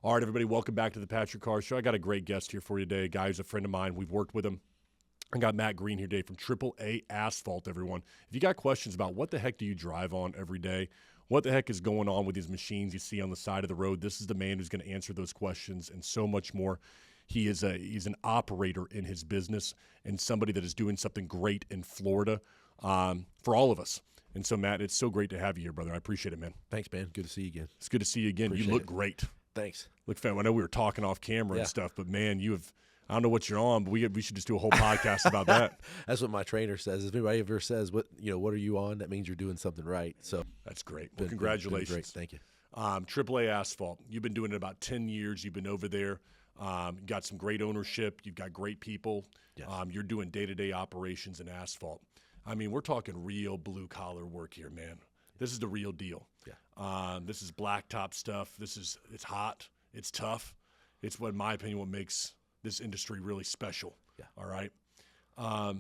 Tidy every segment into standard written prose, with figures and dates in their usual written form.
All right, everybody, welcome back to the Patrick Carr Show. I got a great guest here for you today. A guy who's a friend of mine. We've worked with him. I got Matt Greene here today from AAA Asphalt, everyone. If you got questions about what the heck do you drive on every day, what the heck is going on with these machines you see on the side of the road, this is the man who's going to answer those questions and so much more. He's an operator in his business and somebody that is doing something great in Florida for all of us. And so, Matt, it's so great to have you here, brother. I appreciate it, man. Thanks, man. Good to see you again. It's good to see you again. Appreciate you look it. great. Thanks. Look, fam, I know we were talking off camera and stuff, but, man, you have – I don't know what you're on, but we should just do a whole podcast about that. That's what my trainer says. If anybody ever says, what are you on, that means you're doing something right. So that's great. Well, congratulations. Great. Thank you. AAA Asphalt, you've been doing it about 10 years. You've been over there. You got some great ownership. You've got great people. Yes. You're doing day-to-day operations in asphalt. I mean, we're talking real blue-collar work here, man. This is the real deal. Yeah. This is blacktop stuff. It's hot. It's tough. It's what, in my opinion, what makes this industry really special. Yeah. All right. I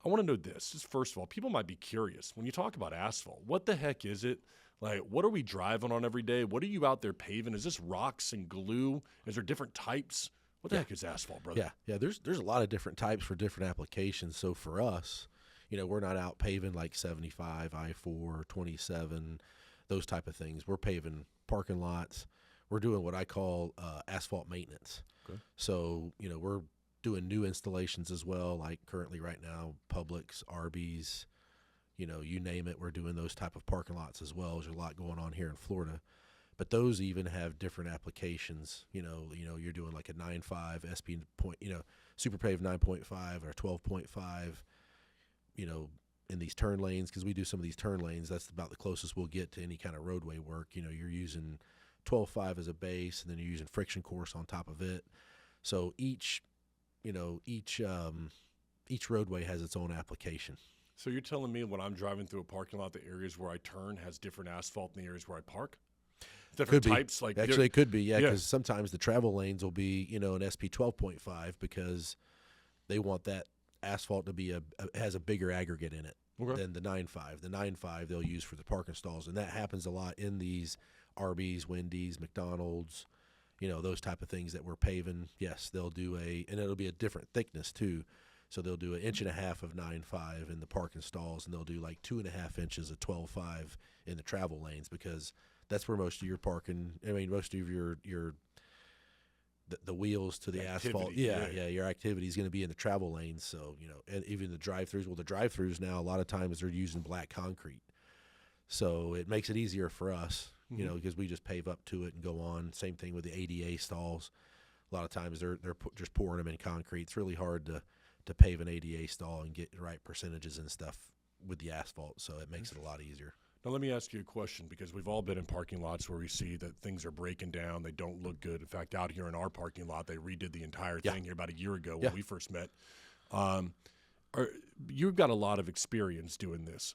want to know this. Just first of all, people might be curious. When you talk about asphalt, what the heck is it? Like, what are we driving on every day? What are you out there paving? Is this rocks and glue? Is there different types? What the heck is asphalt, brother? Yeah. There's a lot of different types for different applications. So for us, we're not out paving like 75, I-4, 27, those type of things. We're paving parking lots. We're doing what I call asphalt maintenance. Okay. So, we're doing new installations as well, like currently right now, Publix, Arby's, you name it. We're doing those type of parking lots as well. There's a lot going on here in Florida. But those even have different applications. You're doing like a 9.5 SP point, super pave 9.5 or 12.5, in these turn lanes, because we do some of these turn lanes. That's about the closest we'll get to any kind of roadway work. You're using 12.5 as a base, and then you're using friction course on top of it. So each roadway has its own application. So you're telling me when I'm driving through a parking lot, the areas where I turn has different asphalt than the areas where I park? Different types? Like actually, it could be, because sometimes the travel lanes will be, an SP 12.5 because they want that asphalt to be has a bigger aggregate in it than the 9.5. The 9.5 they'll use for the parking stalls, and that happens a lot in these Arby's, Wendy's, McDonald's, those type of things that we're paving. Yes, they'll do and it'll be a different thickness too. So they'll do 1.5 inches of 9.5 in the parking stalls, and they'll do like 2.5 inches of 12.5 in the travel lanes, because that's where most of your parking, most of your the wheels to the asphalt. Your activity is going to be in the travel lanes. So, and even the drive-throughs. Well, the drive-throughs now, a lot of times they're using black concrete. So it makes it easier for us, because we just pave up to it and go on. Same thing with the ADA stalls. A lot of times they're just pouring them in concrete. It's really hard to pave an ADA stall and get the right percentages and stuff with the asphalt. So it makes it a lot easier. Now, let me ask you a question, because we've all been in parking lots where we see that things are breaking down. They don't look good. In fact, out here in our parking lot, they redid the entire thing here about a year ago when we first met. You've got a lot of experience doing this.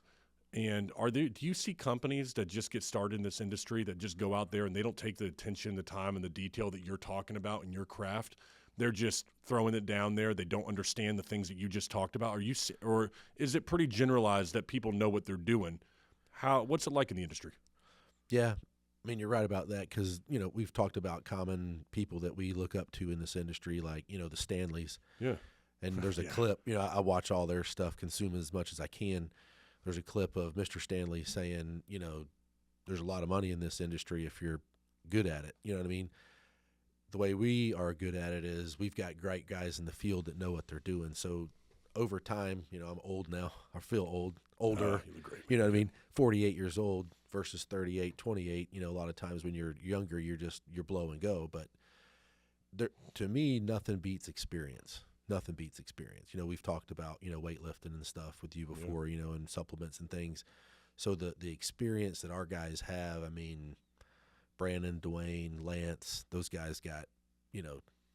And do you see companies that just get started in this industry that just go out there and they don't take the attention, the time, and the detail that you're talking about in your craft? They're just throwing it down there. They don't understand the things that you just talked about. Or is it pretty generalized that people know what they're doing? What's it like in the industry? Yeah, you're right about that, because, we've talked about common people that we look up to in this industry, like, the Stanleys. Yeah. And there's a clip, I watch all their stuff, consume as much as I can. There's a clip of Mr. Stanley saying, there's a lot of money in this industry if you're good at it. You know what I mean? The way we are good at it is we've got great guys in the field that know what they're doing. So over time, I'm old now. I feel older, you look great, you know what I mean? 48 years old versus 38, 28. A lot of times when you're younger, you're blow and go. But to me, nothing beats experience. Nothing beats experience. We've talked about, weightlifting and stuff with you before, and supplements and things. So the experience that our guys have, Brandon, Dwayne, Lance, those guys got,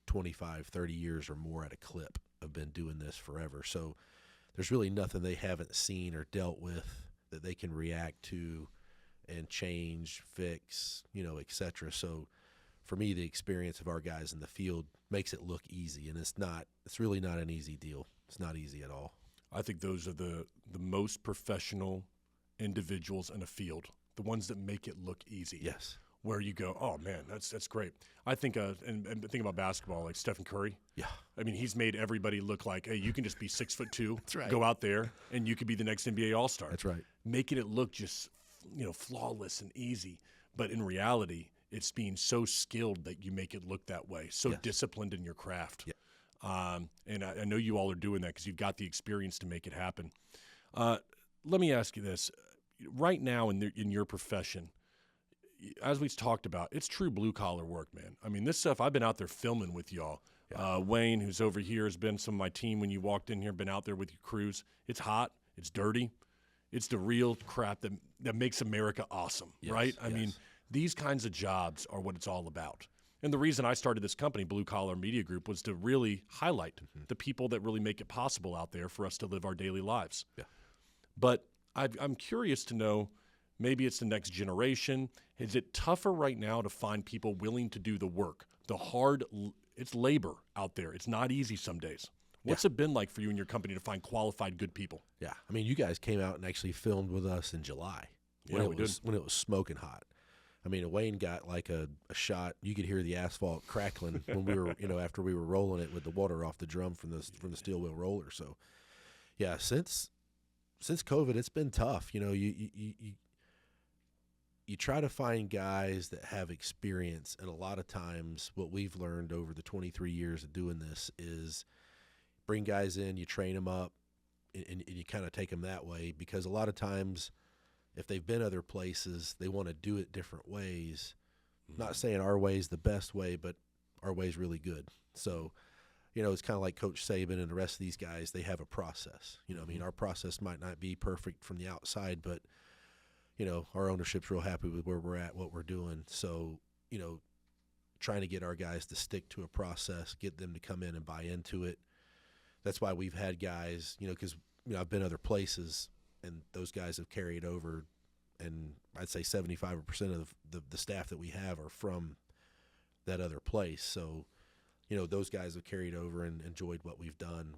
25, 30 years or more at a clip, have been doing this forever. So there's really nothing they haven't seen or dealt with that they can react to and change, fix, et cetera. So for me, the experience of our guys in the field makes it look easy, and it's really not an easy deal. It's not easy at all. I think those are the most professional individuals in a field, the ones that make it look easy. Yes. where you go, oh man, that's great. I think, and think about basketball, like Stephen Curry. Yeah. I mean, he's made everybody look like, hey, you can just be 6'2", That's right. go out there, and you could be the next NBA All-Star. That's right. Making it look just, flawless and easy. But in reality, it's being so skilled that you make it look that way, so disciplined in your craft. Yeah. And I know you all are doing that because you've got the experience to make it happen. Let me ask you this. Right now in your profession, as we've talked about, it's true blue-collar work, man. I mean, this stuff, I've been out there filming with y'all. Yeah. Wayne, who's over here, has been some of my team when you walked in here, been out there with your crews. It's hot. It's dirty. It's the real crap that makes America awesome, right? I mean, these kinds of jobs are what it's all about. And the reason I started this company, Blue Collar Media Group, was to really highlight the people that really make it possible out there for us to live our daily lives. Yeah. But I'm curious to know, maybe it's the next generation. Is it tougher right now to find people willing to do the work, it's labor out there. It's not easy some days. What's it been like for you and your company to find qualified, good people? Yeah. I mean, you guys came out and actually filmed with us in July when it was smoking hot. I mean, Wayne got like a shot. You could hear the asphalt crackling when we were, after we were rolling it with the water off the drum from the steel wheel roller. So, yeah, since COVID, it's been tough. You try to find guys that have experience, and a lot of times what we've learned over the 23 years of doing this is bring guys in, you train them up, and you kind of take them that way, because a lot of times if they've been other places, they want to do it different ways. Not saying our way is the best way, but our way is really good. So, it's kind of like Coach Saban and the rest of these guys, they have a process. I mean, our process might not be perfect from the outside, but our ownership's real happy with where we're at, what we're doing. So, trying to get our guys to stick to a process, get them to come in and buy into it. That's why we've had guys, because, I've been other places, and those guys have carried over, and I'd say 75% of the staff that we have are from that other place. So, those guys have carried over and enjoyed what we've done.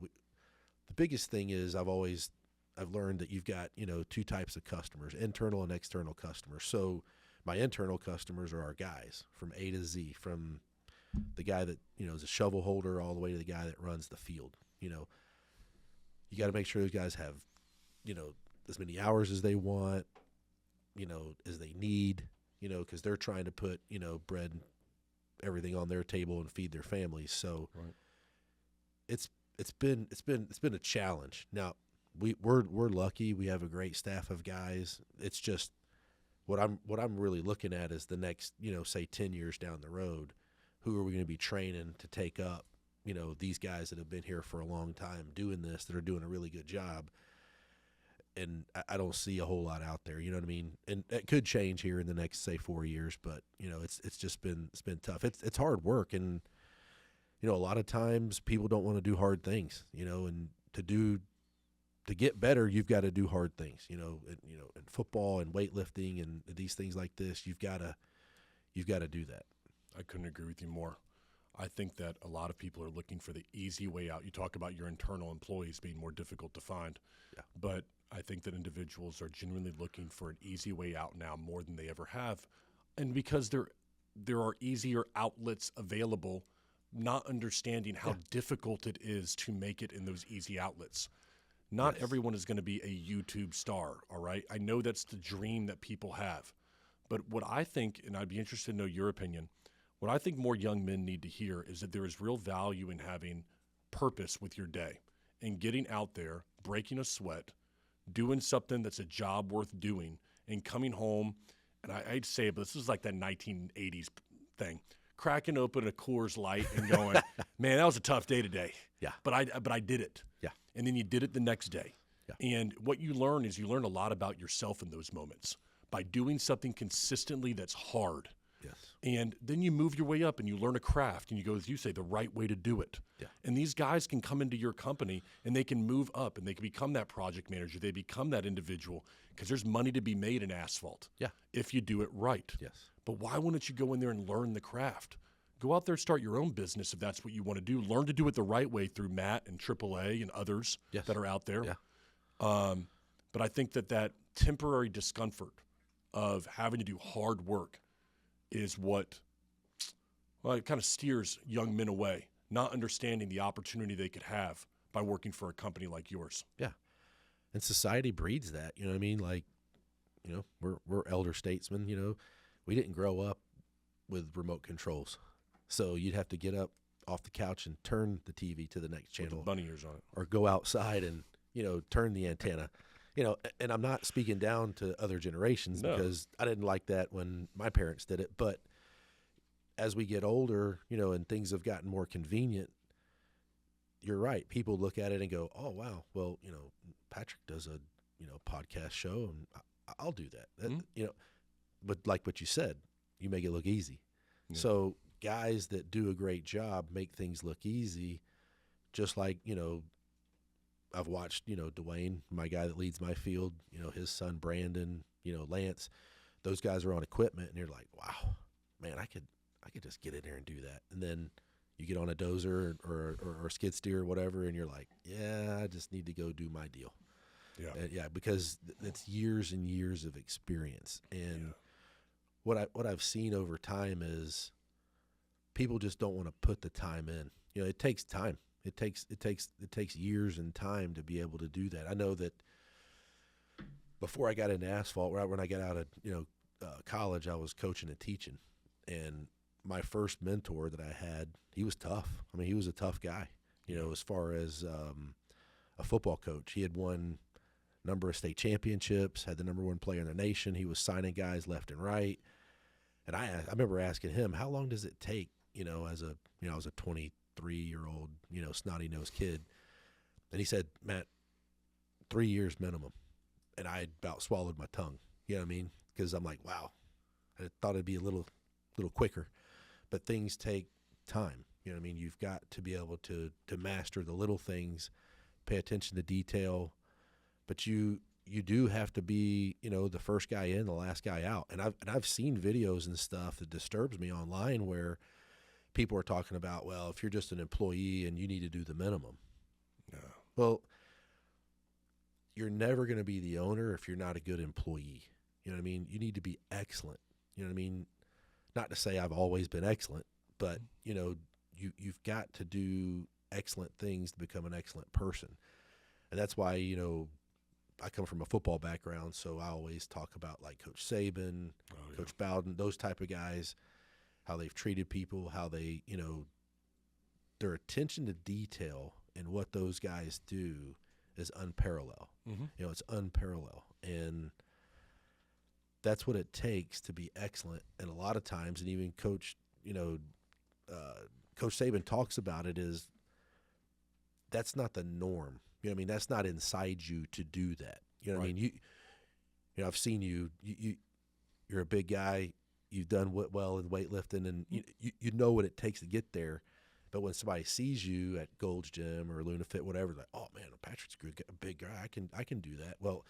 The biggest thing is I've learned that you've got, two types of customers, internal and external customers. So my internal customers are our guys from A to Z, from the guy that, is a shovel holder all the way to the guy that runs the field. You got to make sure those guys have, as many hours as they want, as they need, because they're trying to put, bread and everything on their table and feed their families. So it's been a challenge. Now, we're lucky. We have a great staff of guys. It's just what I'm really looking at is the next, say 10 years down the road, who are we going to be training to take up, these guys that have been here for a long time doing this, that are doing a really good job. And I don't see a whole lot out there, you know what I mean? And it could change here in the next, say, 4 years, but it's just been tough. It's hard work, and a lot of times people don't want to do hard things, and to get better, you've got to do hard things, in football and weightlifting and these things like this. You've got to do that. I couldn't agree with you more. I think that a lot of people are looking for the easy way out. You talk about your internal employees being more difficult to find, but I think that individuals are genuinely looking for an easy way out now more than they ever have, and because there are easier outlets available, not understanding how difficult it is to make it in those easy outlets. Not everyone is going to be a YouTube star, all right? I know that's the dream that people have. But what I think, and I'd be interested to know your opinion, what I think more young men need to hear is that there is real value in having purpose with your day and getting out there, breaking a sweat, doing something that's a job worth doing, and coming home, and I'd say, but this is like that 1980s thing, cracking open a Coors Light and going, man, that was a tough day today. Yeah. But I did it. Yeah. And then you did it the next day. Yeah. And what you learn is you learn a lot about yourself in those moments by doing something consistently that's hard. Yes. And then you move your way up and you learn a craft and you go, as you say, the right way to do it. Yeah. And these guys can come into your company and they can move up and they can become that project manager. They become that individual because there's money to be made in asphalt. Yeah. If you do it right. Yes. But why wouldn't you go in there and learn the craft? Go out there and start your own business if that's what you want to do. Learn to do it the right way through Matt and AAA and others that are out there. Yeah. But I think that temporary discomfort of having to do hard work is what, well, it kind of steers young men away, not understanding the opportunity they could have by working for a company like yours. Yeah. And society breeds that, you know what I mean? Like, you know, we're elder statesmen, you know, we didn't grow up with remote controls. So you'd have to get up off the couch and turn the TV to the next channel. With the bunny ears on it. Or go outside and, you know, turn the antenna. You know, and I'm not speaking down to other generations because I didn't like that when my parents did it. But as we get older, you know, and things have gotten more convenient, you're right. People look at it and go, oh, wow, well, you know, Patrick does a, you know, podcast show and I'll do that. You know, but like what you said, you make it look easy. Yeah. So guys that do a great job make things look easy, just like, you know, I've watched, you know, Dwayne, my guy that leads my field, you know, his son Brandon, you know, Lance, those guys are on equipment and you're like, wow, man, I could just get in there and do that. And then you get on a dozer or a skid steer or whatever and you're like, yeah, I just need to go do my deal. Yeah. Because it's years and years of experience. And what I've seen over time is people just don't want to put the time in. You know, it takes time. It takes years and time to be able to do that. I know that before I got into asphalt, right when I got out of college, I was coaching and teaching, and my first mentor that I had, he was tough. I mean, he was a tough guy. You know, as far as a football coach, he had won a number of state championships, had the number one player in the nation. He was signing guys left and right, and I remember asking him, how long does it take? You know, I was a 23-year-old, you know, snotty-nosed kid. And he said, Matt, 3 years minimum. And I about swallowed my tongue, you know what I mean? Because I'm like, wow, I thought it'd be a little quicker. But things take time, you know what I mean? You've got to be able to master the little things, pay attention to detail. But you do have to be, you know, the first guy in, the last guy out. And I've seen videos and stuff that disturbs me online where people are talking about, well, if you're just an employee and you need to do the minimum. No. Well, you're never going to be the owner if you're not a good employee. You know what I mean? You need to be excellent. You know what I mean? Not to say I've always been excellent, but, you know, you've got to do excellent things to become an excellent person. And that's why, you know, I come from a football background, so I always talk about like Coach Saban, Coach Bowden, those type of guys, how they've treated people, how they, you know, their attention to detail and what those guys do is unparalleled. Mm-hmm. You know, it's unparalleled. And that's what it takes to be excellent. And a lot of times, and even Coach Saban talks about it, is that's not the norm. You know what I mean? That's not inside you to do that. You know what I mean? You know, I've seen you're a big guy. You've done well in weightlifting, and you know what it takes to get there. But when somebody sees you at Gold's Gym or Luna Fit, whatever, like, oh man, Patrick's a big guy. I can do that. Well,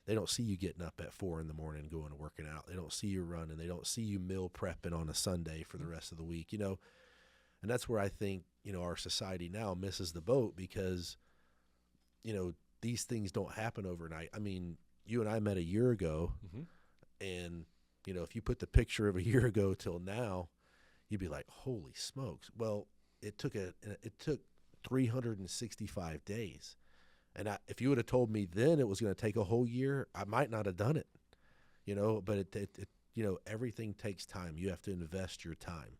they don't see you getting up at 4 a.m. and going and working out. They don't see you running. They don't see you meal prepping on a Sunday for the rest of the week. You know, and that's where I think, you know, our society now misses the boat because, you know, these things don't happen overnight. I mean, you and I met a year ago, and you know, if you put the picture of a year ago till now, you'd be like, holy smokes. Well, it took 365 days. And if you would have told me then it was going to take a whole year, I might not have done it, you know, but it you know, everything takes time. You have to invest your time.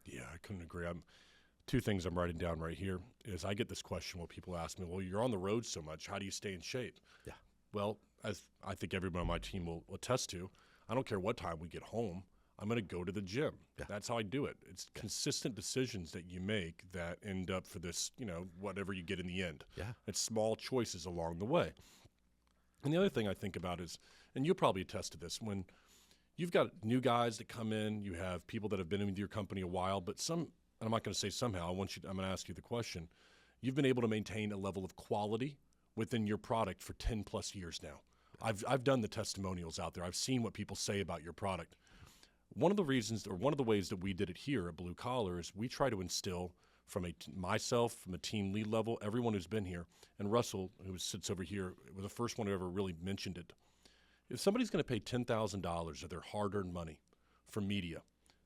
Yeah, I couldn't agree. Two things I'm writing down right here is I get this question when people ask me, well, you're on the road so much. How do you stay in shape? Yeah. Well, as I think everyone on my team will attest to, I don't care what time we get home. I'm going to go to the gym. Yeah. That's how I do it. It's consistent decisions that you make that end up for this, you know, whatever you get in the end. Yeah. It's small choices along the way. And the other thing I think about is, and you'll probably attest to this, when you've got new guys that come in, you have people that have been with your company a while, but and I'm not going to say somehow, I'm going to ask you the question. You've been able to maintain a level of quality within your product for 10 plus years now. I've done the testimonials out there. I've seen what people say about your product. One of the reasons, or one of the ways that we did it here at Blue Collar is we try to instill from myself, from a team lead level, everyone who's been here, and Russell, who sits over here, was the first one who ever really mentioned it. If somebody's going to pay $10,000 of their hard-earned money from media,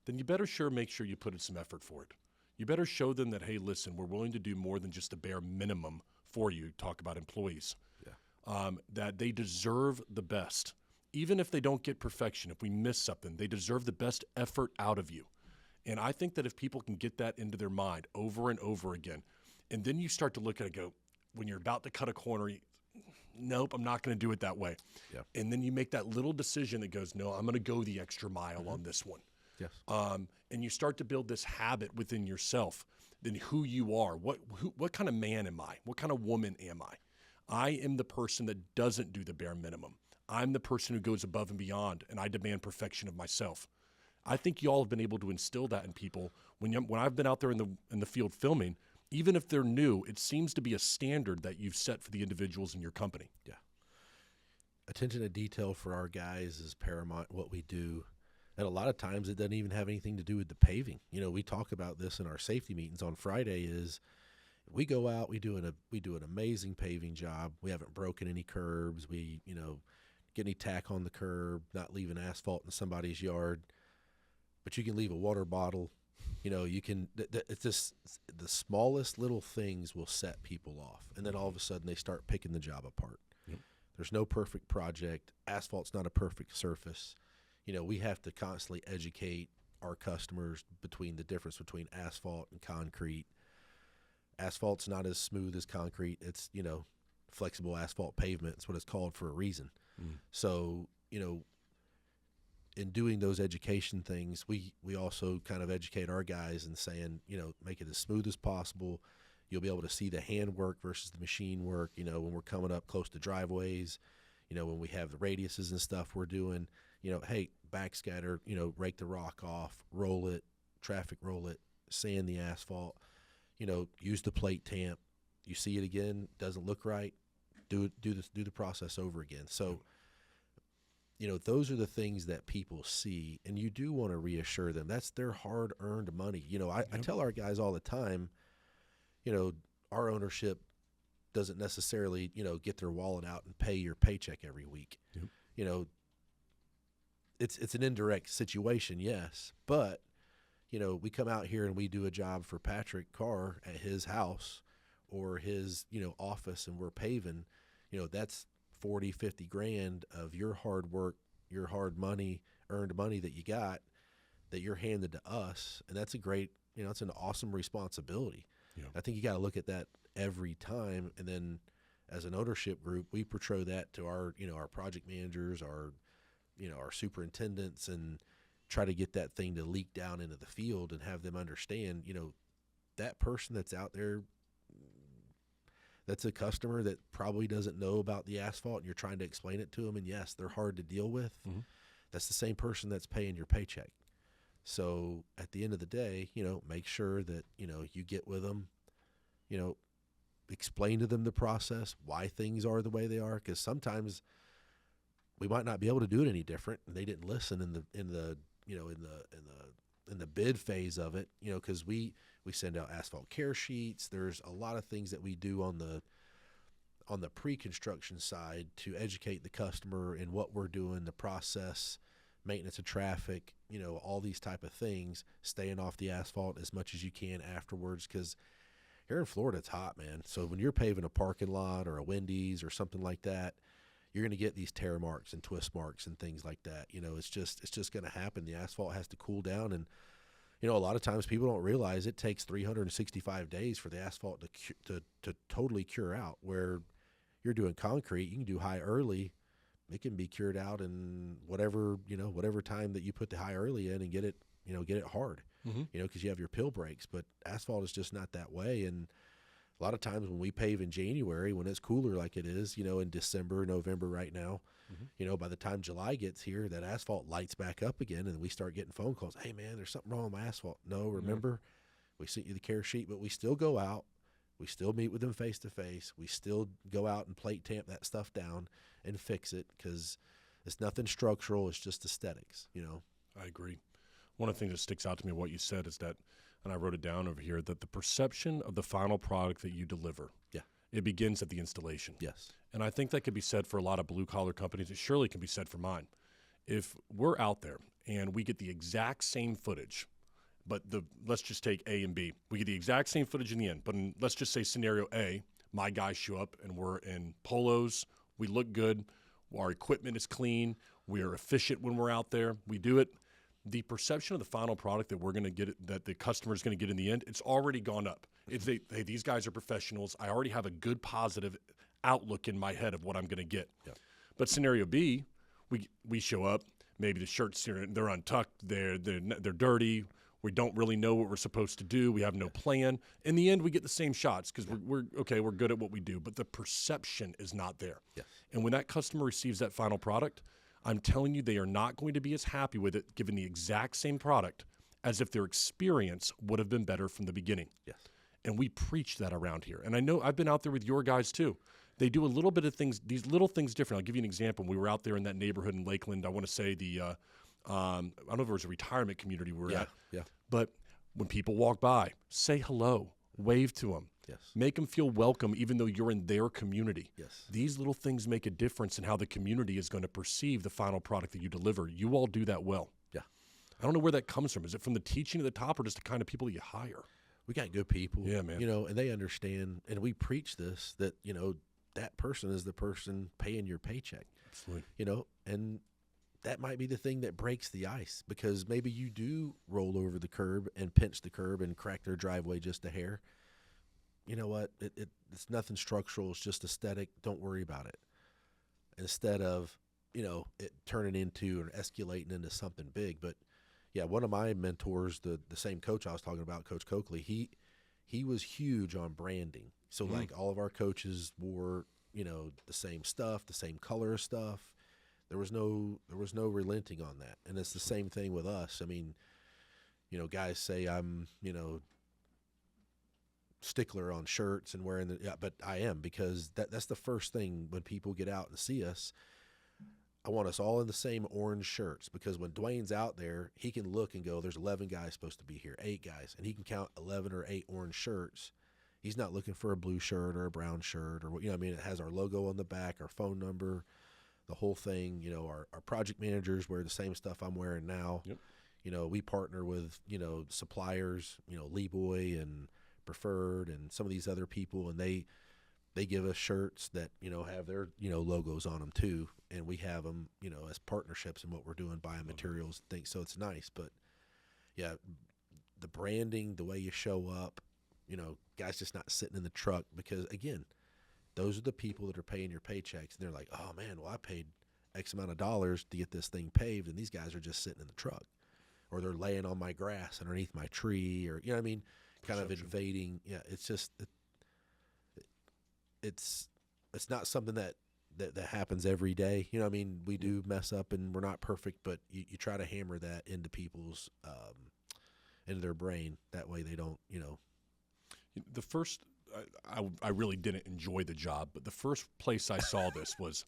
then you better make sure you put in some effort for it. You better show them that, hey, listen, we're willing to do more than just the bare minimum for you. Talk about employees. Yeah. That they deserve the best. Even if they don't get perfection, if we miss something, they deserve the best effort out of you. And I think that if people can get that into their mind over and over again, and then you start to look at it and go, when you're about to cut a corner, nope, I'm not going to do it that way. Yeah. And then you make that little decision that goes, no, I'm going to go the extra mile on this one. Yes. And you start to build this habit within yourself, then who you are. What kind of man am I? What kind of woman am I? I am the person that doesn't do the bare minimum. I'm the person who goes above and beyond, and I demand perfection of myself. I think y'all have been able to instill that in people. When I've been out there in the field filming, even if they're new, it seems to be a standard that you've set for the individuals in your company. Yeah. Attention to detail for our guys is paramount. What we do, and a lot of times it doesn't even have anything to do with the paving. We talk about this in our safety meetings on Friday. Is we go out, we do an amazing paving job. We haven't broken any curbs. We get any tack on the curb, not leaving asphalt in somebody's yard. But you can leave a water bottle. You can. It's just the smallest little things will set people off, and then all of a sudden they start picking the job apart. Yep. There's no perfect project. Asphalt's not a perfect surface. We have to constantly educate our customers between the difference between asphalt and concrete. Asphalt's not as smooth as concrete. It's flexible asphalt pavement. It's what it's called for a reason. So, in doing those education things, we also kind of educate our guys in saying, make it as smooth as possible. You'll be able to see the handwork versus the machine work, when we're coming up close to driveways, when we have the radiuses and stuff we're doing, hey, backscatter, rake the rock off, roll it, traffic roll it, sand the asphalt, use the plate tamp. You see it again, doesn't look right. Do the process over again. So, those are the things that people see, and you do want to reassure them. That's their hard-earned money. I tell our guys all the time, our ownership doesn't necessarily, get their wallet out and pay your paycheck every week. Yep. It's an indirect situation, yes, but, we come out here and we do a job for Patrick Carr at his house or his, office, and we're paving, that's 40, 50 grand of your hard work, your hard money, earned money that you got, that you're handed to us. And that's a great, it's an awesome responsibility. Yeah. I think you got to look at that every time. And then as an ownership group, we portray that to our, our project managers, our superintendents, and try to get that thing to leak down into the field and have them understand, that person that's out there, that's a customer that probably doesn't know about the asphalt, and you're trying to explain it to them, and yes, they're hard to deal with. Mm-hmm. That's the same person that's paying your paycheck. So at the end of the day, make sure that, you get with them, explain to them the process, why things are the way they are, because sometimes we might not be able to do it any different, and they didn't listen in the bid phase of it, because we send out asphalt care sheets. There's a lot of things that we do on the pre-construction side to educate the customer in what we're doing, the process, maintenance of traffic, all these type of things, staying off the asphalt as much as you can afterwards, because here in Florida, it's hot, man. So when you're paving a parking lot or a Wendy's or something like that, you're going to get these tear marks and twist marks and things like that. It's just going to happen. The asphalt has to cool down, and a lot of times people don't realize it takes 365 days for the asphalt to totally cure out. Where you're doing concrete, you can do high early, it can be cured out in whatever time that you put the high early in and get it hard. Mm-hmm. Because you have your pill breaks. But asphalt is just not that way, and a lot of times when we pave in January, when it's cooler like it is, in December, November right now, mm-hmm. By the time July gets here, that asphalt lights back up again, and we start getting phone calls. Hey, man, there's something wrong with my asphalt. No, remember, we sent you the care sheet, but we still go out. We still meet with them face-to-face. We still go out and plate tamp that stuff down and fix it, because it's nothing structural. It's just aesthetics, I agree. One of the things that sticks out to me, what you said, is that, and I wrote it down over here, that the perception of the final product that you deliver, it begins at the installation. Yes. And I think that could be said for a lot of blue-collar companies. It surely can be said for mine. if we're out there and we get the exact same footage, but let's just take A and B. We get the exact same footage in the end, but let's just say scenario A, my guys show up and we're in polos, we look good, our equipment is clean, we're efficient when we're out there, we do it. The perception of the final product that we're going to get, that the customer is going to get in the end, it's already gone up. It's hey, these guys are professionals. I already have a good positive outlook in my head of what I'm going to get. Yep. But scenario B, we show up, maybe the shirts they're untucked, they're dirty. We don't really know what we're supposed to do. We have no plan. In the end, we get the same shots because we're good at what we do, but the perception is not there. Yes. And when that customer receives that final product, I'm telling you, they are not going to be as happy with it given the exact same product as if their experience would have been better from the beginning. Yes. And we preach that around here. And I know I've been out there with your guys too. They do a little bit of things, these little things different. I'll give you an example. We were out there in that neighborhood in Lakeland. I want to say I don't know if it was a retirement community we were at. Yeah. But when people walk by, say hello, wave to them. Yes. Make them feel welcome even though you're in their community. Yes. These little things make a difference in how the community is going to perceive the final product that you deliver. You all do that well. Yeah. I don't know where that comes from. Is it from the teaching at the top or just the kind of people you hire? We got good people. Yeah, man. And they understand, and we preach this, that, that person is the person paying your paycheck. Absolutely. And that might be the thing that breaks the ice because maybe you do roll over the curb and pinch the curb and crack their driveway just a hair. You know what? It's nothing structural. It's just aesthetic. Don't worry about it. Instead of, it turning into or escalating into something big. But, yeah, one of my mentors, the same coach I was talking about, Coach Coakley, he was huge on branding. So, like, all of our coaches wore, the same stuff, the same color stuff. There was no relenting on that. And it's the same thing with us. I mean, guys say I'm, stickler on shirts and wearing but I am, because that's the first thing when people get out and see us. I want us all in the same orange shirts because when Dwayne's out there, he can look and go, there's 11 guys supposed to be here, 8 guys, and he can count 11 or 8 orange shirts. He's not looking for a blue shirt or a brown shirt or it has our logo on the back, our phone number, the whole thing. Our project managers wear the same stuff I'm wearing now. Yep. We partner with, suppliers, Leeboy and Preferred and some of these other people, and they give us shirts that have their logos on them too, and we have them as partnerships in what we're doing, buying materials, things. So it's nice. But yeah, the branding, the way you show up, guys just not sitting in the truck, because again, those are the people that are paying your paychecks, and they're like, oh man, well I paid X amount of dollars to get this thing paved, and these guys are just sitting in the truck, or they're laying on my grass underneath my tree, or kind of invading. Yeah, it's just it's not something that happens every day. We do mess up and we're not perfect, but you try to hammer that into people's into their brain. That way they don't, The first, I really didn't enjoy the job, but the first place I saw this was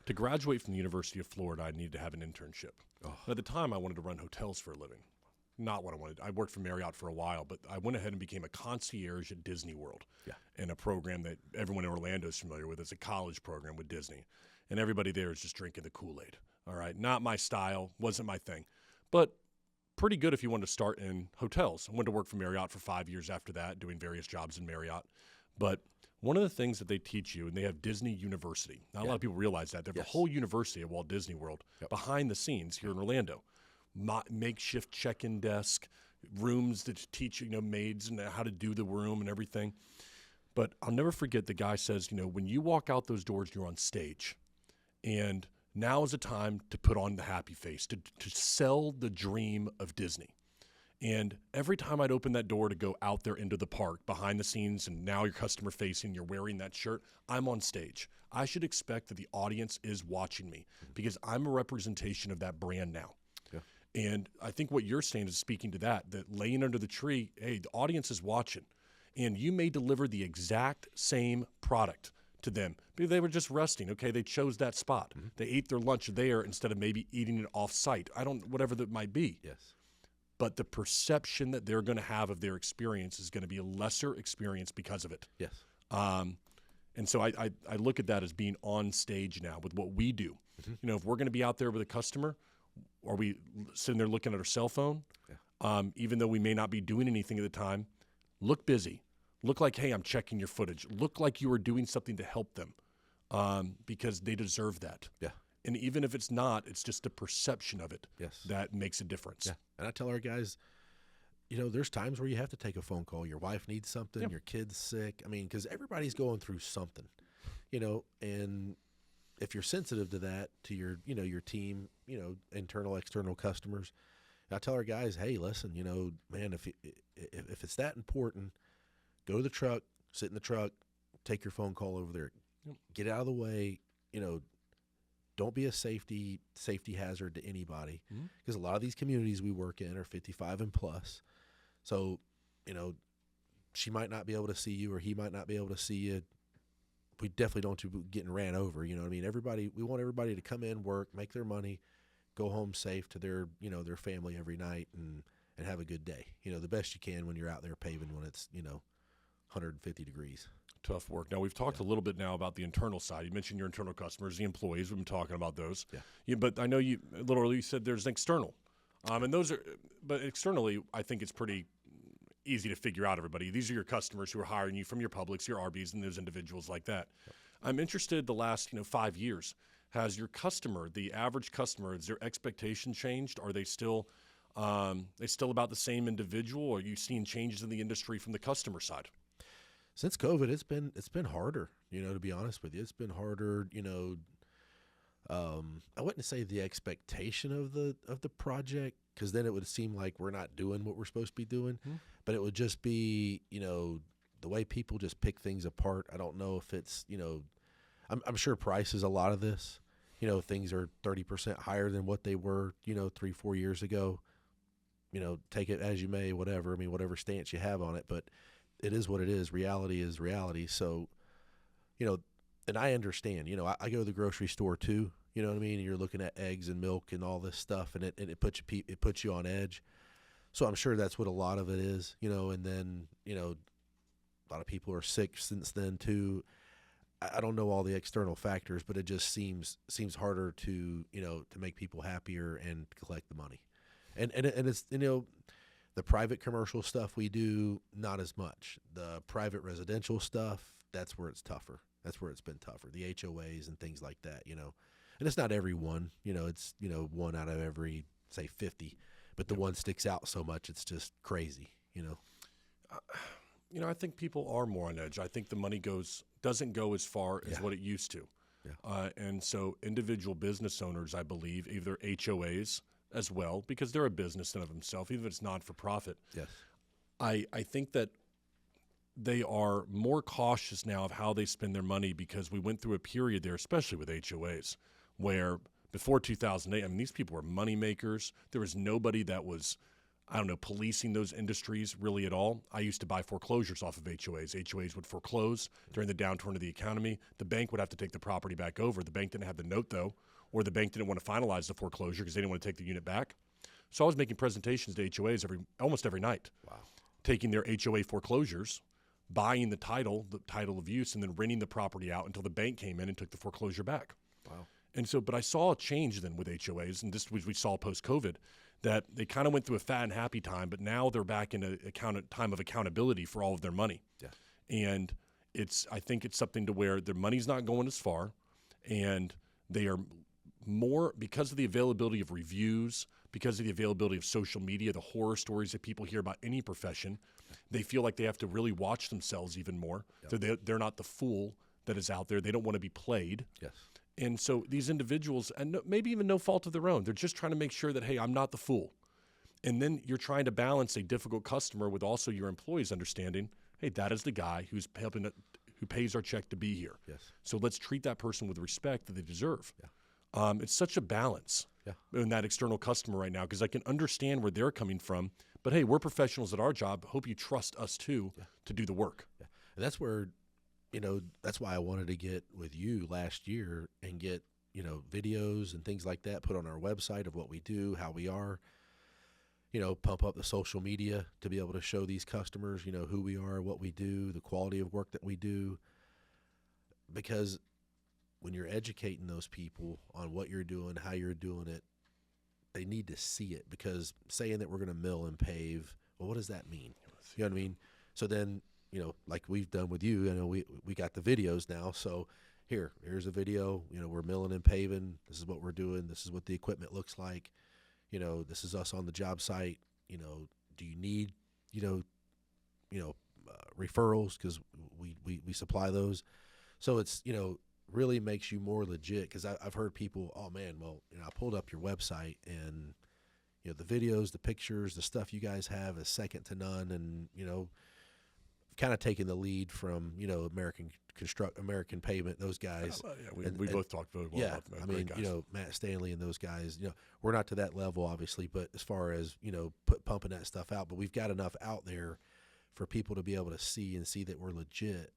to graduate from the University of Florida, I needed to have an internship. Oh. At the time, I wanted to run hotels for a living. Not what I wanted. I worked for Marriott for a while, but I went ahead and became a concierge at Disney World, in a program that everyone in Orlando is familiar with. It's a college program with Disney, and everybody there is just drinking the Kool-Aid. All right, not my style, wasn't my thing, but pretty good if you wanted to start in hotels. I went to work for Marriott for 5 years after that, doing various jobs in Marriott. But one of the things that they teach you, and they have Disney University. Not a lot of people realize that. They have a whole university at Walt Disney World behind the scenes here in Orlando. Makeshift check-in desk, rooms that teach maids and how to do the room and everything. But I'll never forget the guy says, when you walk out those doors, you're on stage, and now is the time to put on the happy face, to sell the dream of Disney. And every time I'd open that door to go out there into the park, behind the scenes, and now you're customer facing, you're wearing that shirt, I'm on stage. I should expect that the audience is watching me because I'm a representation of that brand now. And I think what you're saying is speaking to that laying under the tree, hey, the audience is watching. And you may deliver the exact same product to them. Maybe they were just resting. Okay, they chose that spot. Mm-hmm. They ate their lunch there instead of maybe eating it off-site. Whatever that might be. Yes. But the perception that they're going to have of their experience is going to be a lesser experience because of it. Yes. And so I look at that as being on stage now with what we do. Mm-hmm. If we're going to be out there with a customer, Are we sitting there looking at our cell phone? Yeah. Even though we may not be doing anything at the time, look busy. Look like, hey, I'm checking your footage. Look like you are doing something to help them because they deserve that. Yeah. And even if it's not, it's just a perception of it that makes a difference. Yeah. And I tell our guys, there's times where you have to take a phone call. Your wife needs something, your kid's sick. I mean, because everybody's going through something, and if you're sensitive to that, to your team, internal, external customers, I tell our guys, hey, listen, man, if it's that important, go to the truck, sit in the truck, take your phone call over there, get out of the way, don't be a safety hazard to anybody, because a lot of these communities we work in are 55 and plus. So, she might not be able to see you, or he might not be able to see you. We definitely don't want you getting ran over. You know what I mean? We want everybody to come in, work, make their money, go home safe to their family every night, and have a good day. The best you can when you're out there paving when it's 150 degrees. Tough work. Now, we've talked a little bit now about the internal side. You mentioned your internal customers, the employees. We've been talking about those. Yeah. But I know you a little earlier you said there's an external. And those are, but externally, I think it's pretty easy to figure out everybody. These are your customers who are hiring you from your Publix, your Arby's, and those individuals like that. Yep. I'm interested the last 5 years. Has your customer, the average customer, has their expectation changed? Are they still about the same individual? Or are you seeing changes in the industry from the customer side? Since COVID, it's been harder, to be honest with you. It's been harder, I wouldn't say the expectation of the project, because then it would seem like we're not doing what we're supposed to be doing, but it would just be, the way people just pick things apart. I don't know if it's, I'm sure price is a lot of this. Things are 30% higher than what they were, 3-4 years ago. Take it as you may, whatever. I mean, whatever stance you have on it, but it is what it is. Reality is reality. So, and I understand, I go to the grocery store too, you know what I mean? And you're looking at eggs and milk and all this stuff, and it puts you on edge. So I'm sure that's what a lot of it is, and then, a lot of people are sick since then too. I don't know all the external factors, but it just seems harder to make people happier and collect the money. And it's, the private commercial stuff we do, not as much. The private residential stuff, that's where it's tougher. That's where it's been tougher. The HOAs and things like that, And it's not every one, it's, one out of every, say, 50. But the one sticks out so much, it's just crazy, I think people are more on edge. I think the money doesn't go as far as what it used to. Yeah. And so individual business owners, I believe, either HOAs as well, because they're a business in of themselves, even if it's not for profit. Yes. I think that they are more cautious now of how they spend their money, because we went through a period there, especially with HOAs, where before 2008, these people were money makers. There was nobody that was, policing those industries really at all. I used to buy foreclosures off of HOAs. HOAs would foreclose during the downturn of the economy. The bank would have to take the property back over. The bank didn't have the note, though, or the bank didn't want to finalize the foreclosure because they didn't want to take the unit back. So I was making presentations to HOAs almost every night. Wow. Taking their HOA foreclosures, buying the title of use, and then renting the property out until the bank came in and took the foreclosure back. Wow. And so, but I saw a change then with HOAs, and this was we saw post-COVID, that they kind of went through a fat and happy time, but now they're back in a time of accountability for all of their money. Yeah. And I think it's something to where their money's not going as far, and they are more, because of the availability of reviews, because of the availability of social media, the horror stories that people hear about any profession, they feel like they have to really watch themselves even more. Yep. So they're not the fool that is out there. They don't want to be played. Yes. And so these individuals, and maybe even no fault of their own, they're just trying to make sure that, hey, I'm not the fool. And then you're trying to balance a difficult customer with also your employees understanding, hey, that is the guy who's who pays our check to be here. Yes. So let's treat that person with the respect that they deserve. Yeah. It's such a balance in that external customer right now, because I can understand where they're coming from. But, hey, we're professionals at our job. Hope you trust us, too, to do the work. Yeah. And that's where, that's why I wanted to get with you last year and get, videos and things like that put on our website of what we do, how we are, pump up the social media to be able to show these customers, who we are, what we do, the quality of work that we do. Because when you're educating those people on what you're doing, how you're doing it, they need to see it, because saying that we're going to mill and pave, well, what does that mean? You know what I mean? So then, you know, like we've done with you, we got the videos now. So here's a video, we're milling and paving. This is what we're doing. This is what the equipment looks like. This is us on the job site. Do you need, referrals? Because we supply those. So it's, really makes you more legit. Because I've heard people, oh man, well, I pulled up your website, and the videos, the pictures, the stuff you guys have is second to none. And kind of taking the lead from American Pavement, those guys. We both talked very well about that. I mean, guys. Matt Stanley and those guys. We're not to that level, obviously, but as far as pumping that stuff out, but we've got enough out there for people to be able to see that we're legit.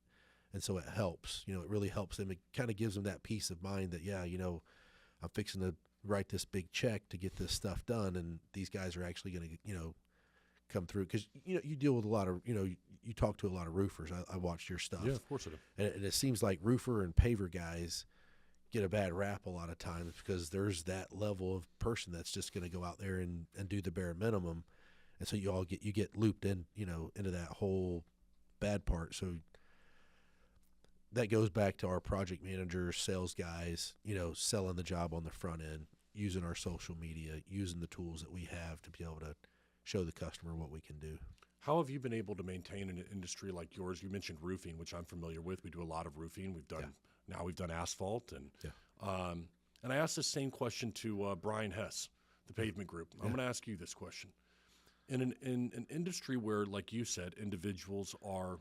And so it helps. It really helps them. It kind of gives them that peace of mind that I'm fixing to write this big check to get this stuff done, and these guys are actually going to come through. Because you deal with a lot of you talk to a lot of roofers. I watched your stuff. Yeah, of course I do. And it seems like roofer and paver guys get a bad rap a lot of times, because there's that level of person that's just going to go out there and do the bare minimum, and so you get looped in into that whole bad part. So that goes back to our project managers, sales guys, selling the job on the front end, using our social media, using the tools that we have to be able to show the customer what we can do. How have you been able to maintain an industry like yours? You mentioned roofing, which I'm familiar with. We do a lot of roofing. We've done asphalt, and and I asked the same question to Brian Hess, the Pavement Group. I'm going to ask you this question: in an industry where, like you said, individuals are